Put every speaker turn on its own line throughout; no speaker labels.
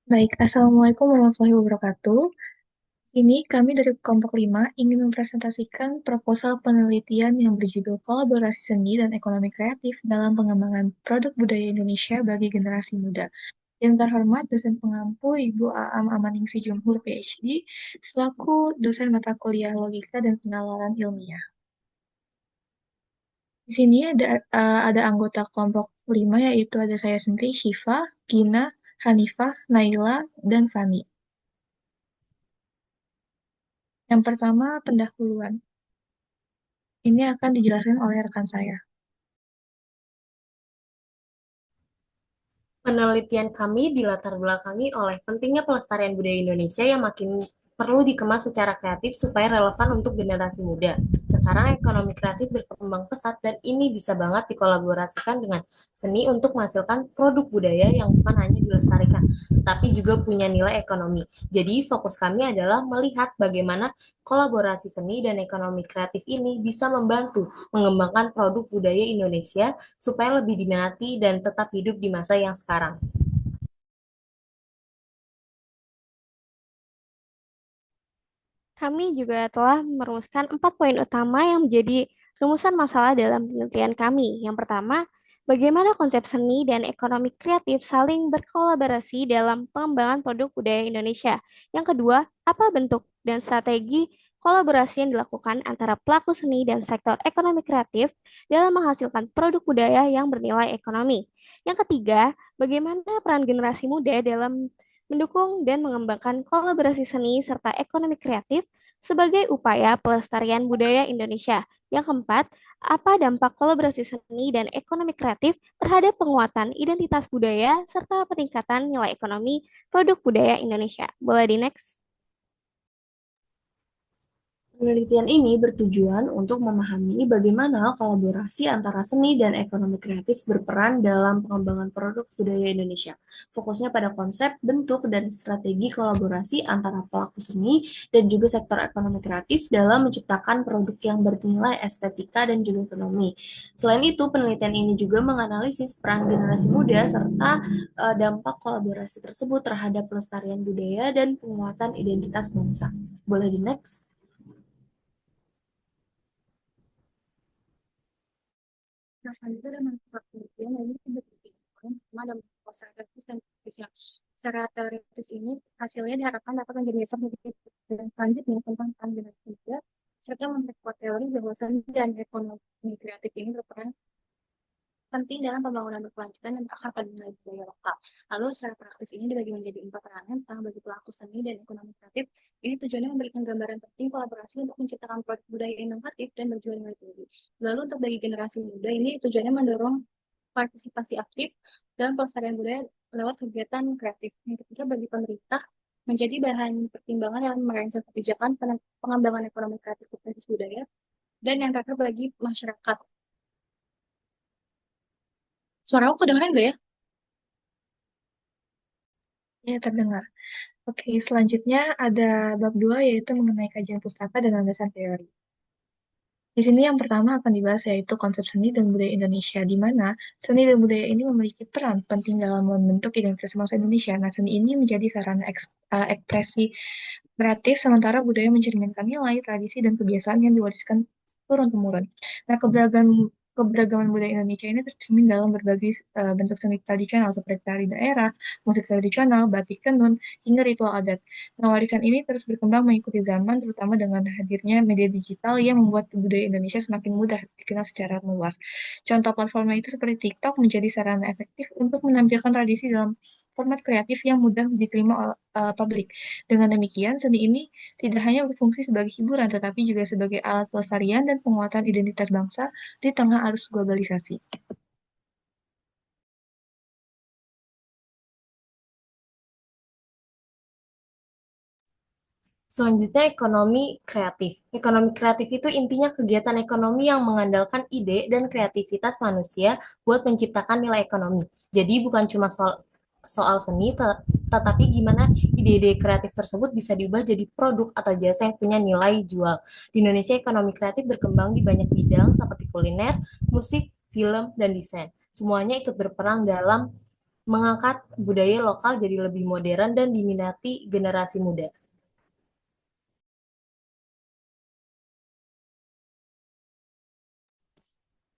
Baik, Assalamualaikum warahmatullahi wabarakatuh. Ini kami dari kelompok 5 ingin mempresentasikan proposal penelitian yang berjudul Kolaborasi Seni dan Ekonomi Kreatif dalam Pengembangan Produk Budaya Indonesia bagi Generasi Muda. Yang terhormat dosen pengampu Ibu Aam Amaningsi Jumhur PhD, selaku dosen mata kuliah Logika dan Penalaran Ilmiah. Di sini ada anggota kelompok 5 yaitu ada saya sendiri, Syifa, Gina, Hanifah, Naila, dan Fani. Yang pertama, pendahuluan. Ini akan dijelaskan oleh rekan saya.
Penelitian kami dilatar belakangi oleh pentingnya pelestarian budaya Indonesia yang makin perlu dikemas secara kreatif supaya relevan untuk generasi muda. Sekarang ekonomi kreatif berkembang pesat dan ini bisa banget dikolaborasikan dengan seni untuk menghasilkan produk budaya yang bukan hanya dilestarikan, tapi juga punya nilai ekonomi. Jadi fokus kami adalah melihat bagaimana kolaborasi seni dan ekonomi kreatif ini bisa membantu mengembangkan produk budaya Indonesia supaya lebih diminati dan tetap hidup di masa yang sekarang.
Kami juga telah merumuskan 4 poin utama yang menjadi rumusan masalah dalam penelitian kami. Yang pertama, bagaimana konsep seni dan ekonomi kreatif saling berkolaborasi dalam pengembangan produk budaya Indonesia. Yang kedua, apa bentuk dan strategi kolaborasi yang dilakukan antara pelaku seni dan sektor ekonomi kreatif dalam menghasilkan produk budaya yang bernilai ekonomi. Yang ketiga, bagaimana peran generasi muda dalam mendukung dan mengembangkan kolaborasi seni serta ekonomi kreatif sebagai upaya pelestarian budaya Indonesia. Yang keempat, apa dampak kolaborasi seni dan ekonomi kreatif terhadap penguatan identitas budaya serta peningkatan nilai ekonomi produk budaya Indonesia? Boleh di next?
Penelitian ini bertujuan untuk memahami bagaimana kolaborasi antara seni dan ekonomi kreatif berperan dalam pengembangan produk budaya Indonesia. Fokusnya pada konsep, bentuk, dan strategi kolaborasi antara pelaku seni dan juga sektor ekonomi kreatif dalam menciptakan produk yang bernilai estetika dan juga ekonomi. Selain itu, penelitian ini juga menganalisis peran generasi muda serta dampak kolaborasi tersebut terhadap pelestarian budaya dan penguatan identitas bangsa. Boleh di next?
Nah, selanjutnya ada manfaat penelitian, ini diberikan sama dalam proses teoretis dan praktisnya. Secara teoritis ini, hasilnya diharapkan dapat menjadi dasar bagi dan selanjutnya tentang peran generasi muda, serta memperkuat teori bahwa seni dan ekonomi kreatif ini berperan penting dalam pembangunan berkelanjutan dan berakar pada nilai budaya lokal. Lalu secara praktis ini dibagi menjadi 4 peranan tentang bagi pelaku seni dan ekonomi kreatif. Ini tujuannya memberikan gambaran penting kolaborasi untuk menciptakan produk budaya inovatif dan berjual nilai tinggi. Lalu untuk bagi generasi muda ini tujuannya mendorong partisipasi aktif dalam pelestarian budaya lewat kegiatan kreatif. Yang ketiga bagi pemerintah menjadi bahan pertimbangan dalam merancang kebijakan pengembangan ekonomi kreatif berbasis budaya. Dan yang terakhir bagi masyarakat. Suara aku kedengeran nggak ya? Ya, terdengar. Oke, selanjutnya ada bab 2 yaitu mengenai kajian pustaka dan landasan teori. Di sini yang pertama akan dibahas yaitu konsep seni dan budaya Indonesia, di mana seni dan budaya ini memiliki peran penting dalam membentuk identitas bangsa Indonesia. Nah, seni ini menjadi sarana ekspresi kreatif, sementara budaya mencerminkan nilai, tradisi, dan kebiasaan yang diwariskan turun-temurun. Nah, keberagaman budaya Indonesia ini tercermin dalam berbagai bentuk seni tradisional seperti tari daerah, musik tradisional, batik tenun, hingga ritual adat. Nah, warisan ini terus berkembang mengikuti zaman, terutama dengan hadirnya media digital yang membuat budaya Indonesia semakin mudah dikenal secara luas. Contoh platformnya itu seperti TikTok menjadi sarana efektif untuk menampilkan tradisi dalam format kreatif yang mudah diterima oleh publik. Dengan demikian, seni ini tidak hanya berfungsi sebagai hiburan, tetapi juga sebagai alat pelestarian dan penguatan identitas bangsa di tengah arus globalisasi.
Selanjutnya ekonomi kreatif. Ekonomi kreatif itu intinya kegiatan ekonomi yang mengandalkan ide dan kreativitas manusia buat menciptakan nilai ekonomi. Jadi bukan cuma soal seni, tetapi gimana ide-ide kreatif tersebut bisa diubah jadi produk atau jasa yang punya nilai jual. Di Indonesia ekonomi kreatif berkembang di banyak bidang seperti kuliner, musik, film, dan desain. Semuanya ikut berperan dalam mengangkat budaya lokal jadi lebih modern dan diminati generasi muda.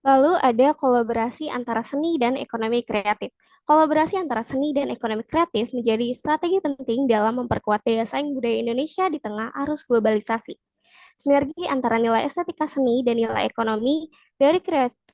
Lalu ada kolaborasi antara seni dan ekonomi kreatif. Kolaborasi antara seni dan ekonomi kreatif menjadi strategi penting dalam memperkuat daya saing budaya Indonesia di tengah arus globalisasi. Sinergi antara nilai estetika seni dan nilai ekonomi dari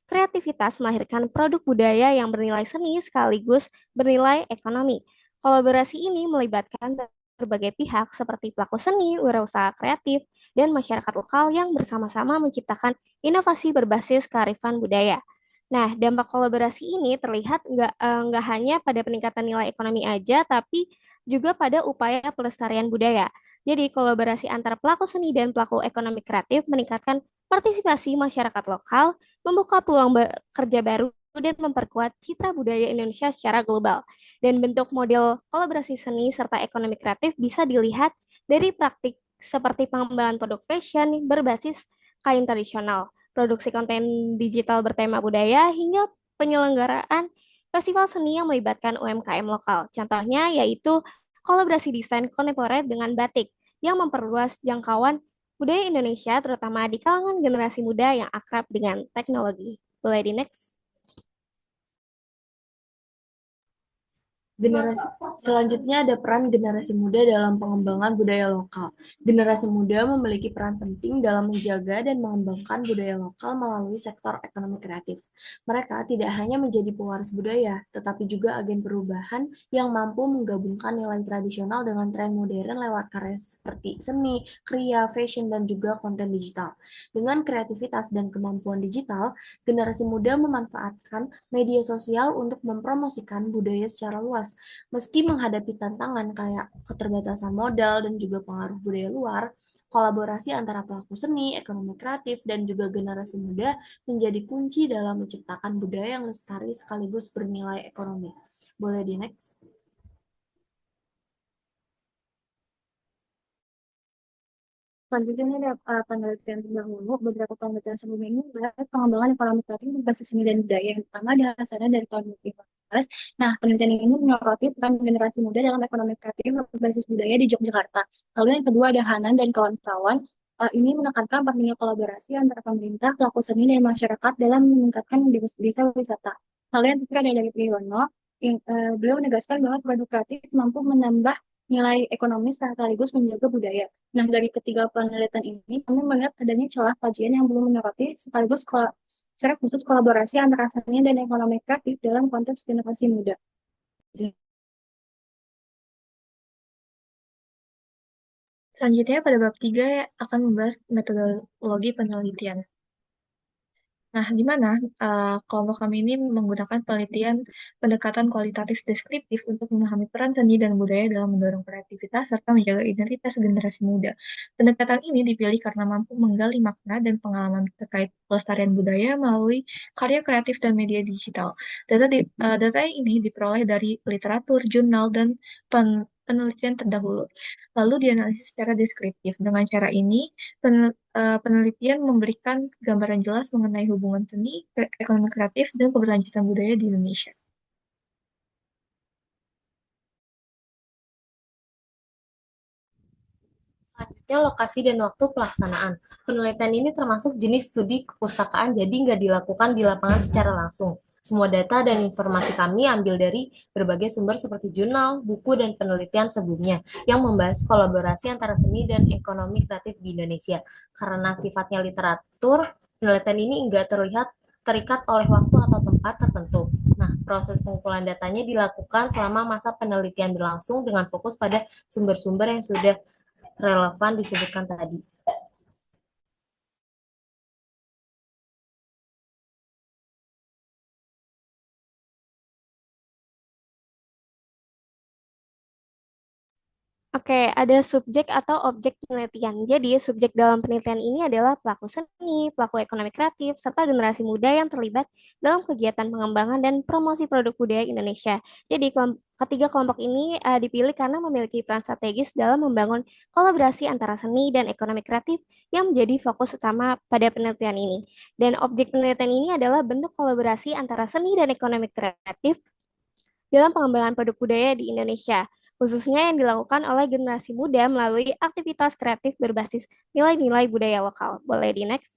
kreativitas melahirkan produk budaya yang bernilai seni sekaligus bernilai ekonomi. Kolaborasi ini melibatkan berbagai pihak seperti pelaku seni, wirausaha kreatif, dan masyarakat lokal yang bersama-sama menciptakan inovasi berbasis kearifan budaya. Nah, dampak kolaborasi ini terlihat nggak hanya pada peningkatan nilai ekonomi aja, tapi juga pada upaya pelestarian budaya. Jadi, kolaborasi antara pelaku seni dan pelaku ekonomi kreatif meningkatkan partisipasi masyarakat lokal, membuka peluang kerja baru, dan memperkuat citra budaya Indonesia secara global. Dan bentuk model kolaborasi seni serta ekonomi kreatif bisa dilihat dari praktik seperti pengembangan produk fashion berbasis kain tradisional, produksi konten digital bertema budaya, hingga penyelenggaraan festival seni yang melibatkan UMKM lokal. Contohnya yaitu kolaborasi desain kontemporer dengan batik yang memperluas jangkauan budaya Indonesia, terutama di kalangan generasi muda yang akrab dengan teknologi. Boleh di next?
Generasi selanjutnya ada peran generasi muda dalam pengembangan budaya lokal. Generasi muda memiliki peran penting dalam menjaga dan mengembangkan budaya lokal melalui sektor ekonomi kreatif. Mereka tidak hanya menjadi pewaris budaya, tetapi juga agen perubahan yang mampu menggabungkan nilai tradisional dengan tren modern lewat karya seperti seni, kriya, fashion, dan juga konten digital. Dengan kreativitas dan kemampuan digital, generasi muda memanfaatkan media sosial untuk mempromosikan budaya secara luas. Meski menghadapi tantangan kayak keterbatasan modal dan juga pengaruh budaya luar, kolaborasi antara pelaku seni, ekonomi kreatif, dan juga generasi muda menjadi kunci dalam menciptakan budaya yang lestari sekaligus bernilai ekonomi. Boleh di next?
Selanjutnya ini ada penelitian terdahulu. Beberapa penelitian sebelumnya ini membahas pengembangan ekonomi kreatif berbasis seni dan budaya. Yang pertama adalah hasilnya dari tahun 2015. Nah, penelitian ini menyoroti peran generasi muda dalam ekonomi kreatif berbasis budaya di Yogyakarta. Lalu yang kedua ada Hanan dan kawan-kawan. Ini menekankan pentingnya kolaborasi antara pemerintah, pelaku seni, dan masyarakat dalam meningkatkan desa wisata. Lalu yang ketiga ada dari Priyono. Beliau menegaskan bahwa produk kreatif mampu menambah nilai ekonomis sekaligus menjaga budaya. Nah, dari ketiga penelitian ini, kami melihat adanya celah kajian yang belum menyoroti sekaligus secara khusus kolaborasi antara seni dan ekonomi kreatif dalam konteks generasi muda. Selanjutnya pada bab 3 akan membahas metodologi penelitian. Nah, di mana kelompok kami ini menggunakan penelitian pendekatan kualitatif deskriptif untuk memahami peran seni dan budaya dalam mendorong kreativitas serta menjaga identitas generasi muda. Pendekatan ini dipilih karena mampu menggali makna dan pengalaman terkait pelestarian budaya melalui karya kreatif dan media digital. Data ini diperoleh dari literatur, jurnal, dan penelitian terdahulu. Lalu dianalisis secara deskriptif. Dengan cara ini, penelitian memberikan gambaran jelas mengenai hubungan seni, ekonomi kreatif, dan keberlanjutan budaya di Indonesia.
Selanjutnya, lokasi dan waktu pelaksanaan. Penelitian ini termasuk jenis studi kepustakaan, jadi nggak dilakukan di lapangan secara langsung. Semua data dan informasi kami ambil dari berbagai sumber seperti jurnal, buku, dan penelitian sebelumnya yang membahas kolaborasi antara seni dan ekonomi kreatif di Indonesia. Karena sifatnya literatur, penelitian ini nggak terikat oleh waktu atau tempat tertentu. Nah, proses pengumpulan datanya dilakukan selama masa penelitian berlangsung dengan fokus pada sumber-sumber yang sudah relevan disebutkan tadi.
Oke, ada subjek atau objek penelitian. Jadi, subjek dalam penelitian ini adalah pelaku seni, pelaku ekonomi kreatif, serta generasi muda yang terlibat dalam kegiatan pengembangan dan promosi produk budaya Indonesia. Jadi, ketiga kelompok ini dipilih karena memiliki peran strategis dalam membangun kolaborasi antara seni dan ekonomi kreatif yang menjadi fokus utama pada penelitian ini. Dan objek penelitian ini adalah bentuk kolaborasi antara seni dan ekonomi kreatif dalam pengembangan produk budaya di Indonesia, khususnya yang dilakukan oleh generasi muda melalui aktivitas kreatif berbasis nilai-nilai budaya lokal. Boleh di next?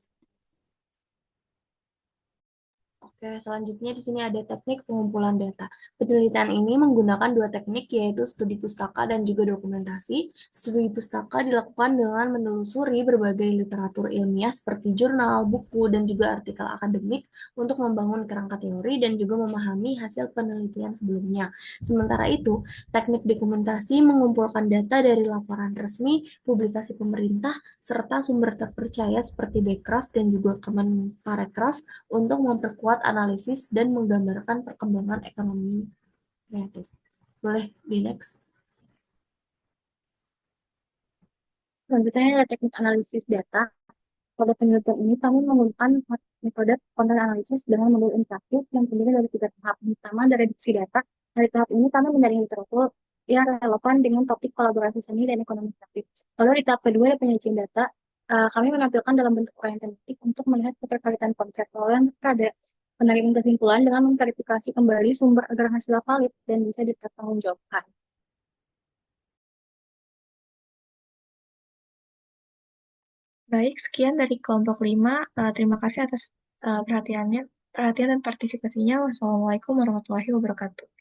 Oke, selanjutnya di sini ada teknik pengumpulan data. Penelitian ini menggunakan dua teknik, yaitu studi pustaka dan juga dokumentasi. Studi pustaka dilakukan dengan menelusuri berbagai literatur ilmiah seperti jurnal, buku, dan juga artikel akademik untuk membangun kerangka teori dan juga memahami hasil penelitian sebelumnya. Sementara itu, teknik dokumentasi mengumpulkan data dari laporan resmi, publikasi pemerintah, serta sumber terpercaya seperti Backcraft dan juga Kemenparekraf untuk memperkuat analisis dan menggambarkan perkembangan ekonomi kreatif. Boleh di next?
Selanjutnya ada teknik analisis data. Pada penelitian ini, kami menggunakan metode content analysis dengan modul interaktif yang terdiri dari tiga tahap. Pertama, dari reduksi data. Dari tahap ini, kami menyaring literatur yang relevan dengan topik kolaborasi seni dan ekonomi kreatif. Lalu di tahap kedua, ada penyajian data. Kami menampilkan dalam bentuk uraian tematik untuk melihat keterkaitan konsep. Lalu yang ketiga, ada penarikan kesimpulan dengan memverifikasi kembali sumber agar hasilnya valid dan bisa dipertanggungjawabkan. Baik, sekian dari kelompok 5. Terima kasih atas perhatian dan partisipasinya. Wassalamualaikum warahmatullahi wabarakatuh.